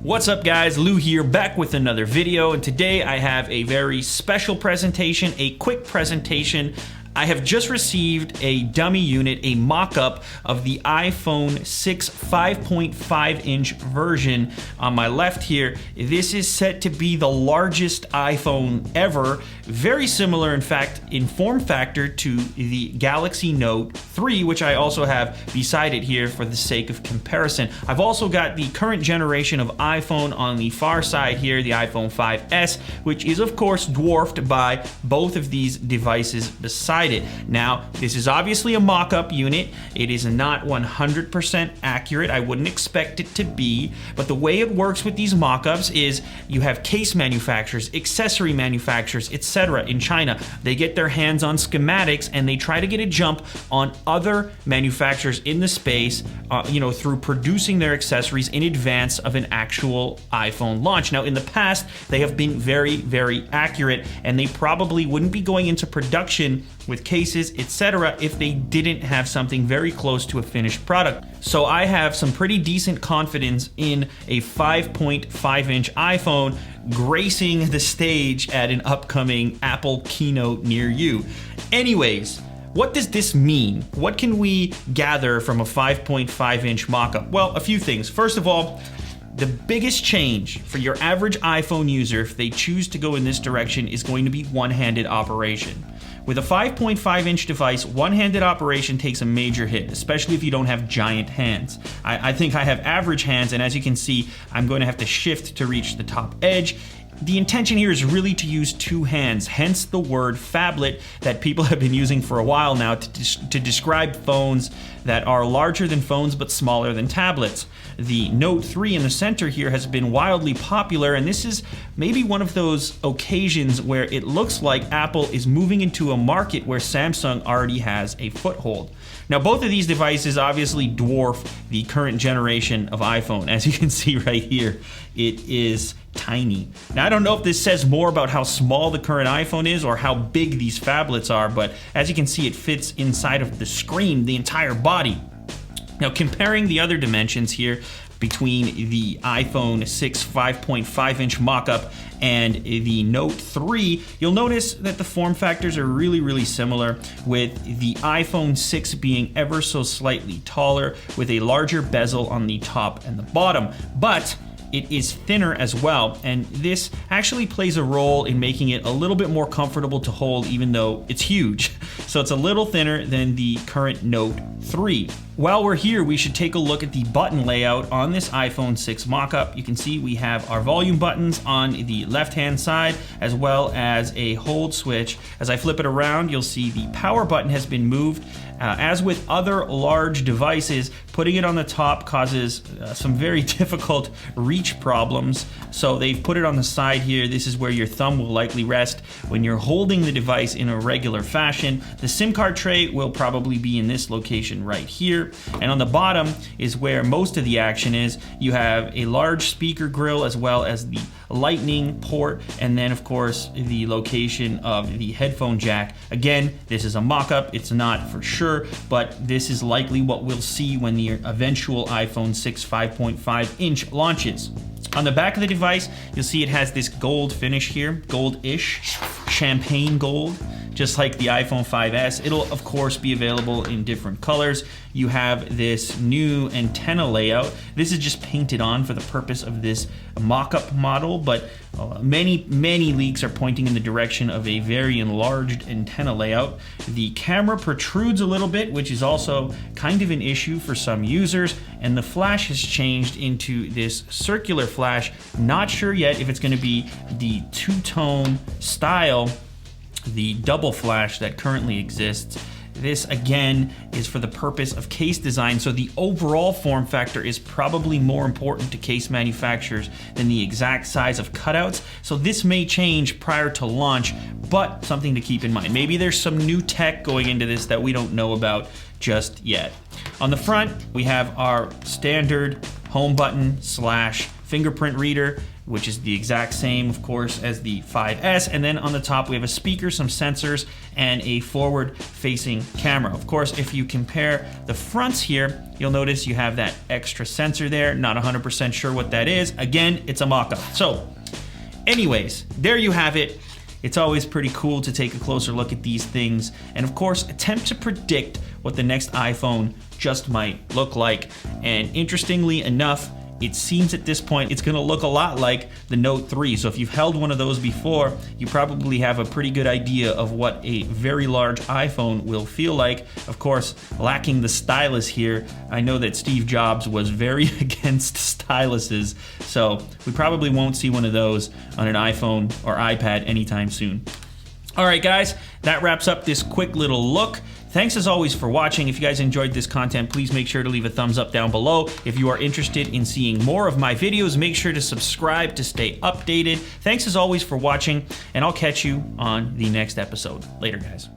What's up guys, Lou here, back with another video, and today I have a very special presentation, a quick presentation. I have just received a dummy unit, a mock-up of the iPhone 6 5.5-inch version. On my left here, this is set to be the largest iPhone ever, very similar in fact in form factor to the Galaxy Note 3, which I also have beside it here for the sake of comparison. I've also got the current generation of iPhone on the far side here, the iPhone 5S, which is of course dwarfed by both of these devices beside it. Now, this is obviously a mock-up unit. It is not 100% accurate. I wouldn't expect it to be, but the way it works with these mock-ups is you have case manufacturers, accessory manufacturers, etc. in China. They get their hands on schematics and they try to get a jump on other manufacturers in the space, through producing their accessories in advance of an actual iPhone launch. Now, in the past, they have been very, very accurate, and they probably wouldn't be going into production with cases, etc. if they didn't have something very close to a finished product. So I have some pretty decent confidence in a 5.5-inch iPhone gracing the stage at an upcoming Apple keynote near you. Anyways, what does this mean? What can we gather from a 5.5-inch mock-up? Well, a few things. First of all, the biggest change for your average iPhone user, if they choose to go in this direction, is going to be one-handed operation. With a 5.5-inch device, one-handed operation takes a major hit, especially if you don't have giant hands. I think I have average hands, and as you can see, I'm going to have to shift to reach the top edge. The intention here is really to use two hands, hence the word phablet that people have been using for a while now to describe phones that are larger than phones but smaller than tablets. The Note 3 in the center here has been wildly popular, and this is maybe one of those occasions where it looks like Apple is moving into a market where Samsung already has a foothold. Now, both of these devices obviously dwarf the current generation of iPhone. As you can see right here, it is tiny. Now, I don't know if this says more about how small the current iPhone is or how big these phablets are, but as you can see, it fits inside of the screen, the entire body. Now, comparing the other dimensions here between the iPhone 6 5.5-inch mock-up and the Note 3, you'll notice that the form factors are really similar, with the iPhone 6 being ever so slightly taller with a larger bezel on the top and the bottom. But it is thinner as well, and this actually plays a role in making it a little bit more comfortable to hold, even though it's huge. So it's a little thinner than the current Note 3. While we're here, we should take a look at the button layout on this iPhone 6 mock-up. You can see we have our volume buttons on the left-hand side, as well as a hold switch. As I flip it around, you'll see the power button has been moved. As with other large devices, putting it on the top causes some very difficult reach problems. So they've put it on the side here. This is where your thumb will likely rest when you're holding the device in a regular fashion. The SIM card tray will probably be in this location right here. And on the bottom is where most of the action is. You have a large speaker grill as well as the lightning port, and then of course the location of the headphone jack. Again, this is a mock-up, it's not for sure, but this is likely what we'll see when the eventual iPhone 6 5.5-inch launches. On the back of the device, you'll see it has this gold finish here, gold-ish, champagne gold, just like the iPhone 5S. It'll of course be available in different colors. You have this new antenna layout. This is just painted on for the purpose of this mock-up model, but many leaks are pointing in the direction of a very enlarged antenna layout. The camera protrudes a little bit, which is also kind of an issue for some users, and the flash has changed into this circular flash. Not sure yet if it's going to be the two-tone style, the double flash that currently exists. This again is for the purpose of case design, so the overall form factor is probably more important to case manufacturers than the exact size of cutouts. So this may change prior to launch, but something to keep in mind. Maybe there's some new tech going into this that we don't know about just yet. On the front, we have our standard home button / fingerprint reader. which is the exact same, of course, as the 5S. And then on the top, we have a speaker, some sensors, and a forward-facing camera. Of course, if you compare the fronts here, you'll notice you have that extra sensor there. Not 100% sure what that is. Again, it's a mock-up. So anyways, there you have it. It's always pretty cool to take a closer look at these things and, of course, attempt to predict what the next iPhone just might look like. And interestingly enough, it seems at this point it's going to look a lot like the Note 3. So if you've held one of those before, you probably have a pretty good idea of what a very large iPhone will feel like. Of course, lacking the stylus here. I know that Steve Jobs was very against styluses, so we probably won't see one of those on an iPhone or iPad anytime soon. All right, guys, that wraps up this quick little look. Thanks as always for watching. If you guys enjoyed this content, please make sure to leave a thumbs up down below. If you are interested in seeing more of my videos, make sure to subscribe to stay updated. Thanks as always for watching, and I'll catch you on the next episode. Later, guys.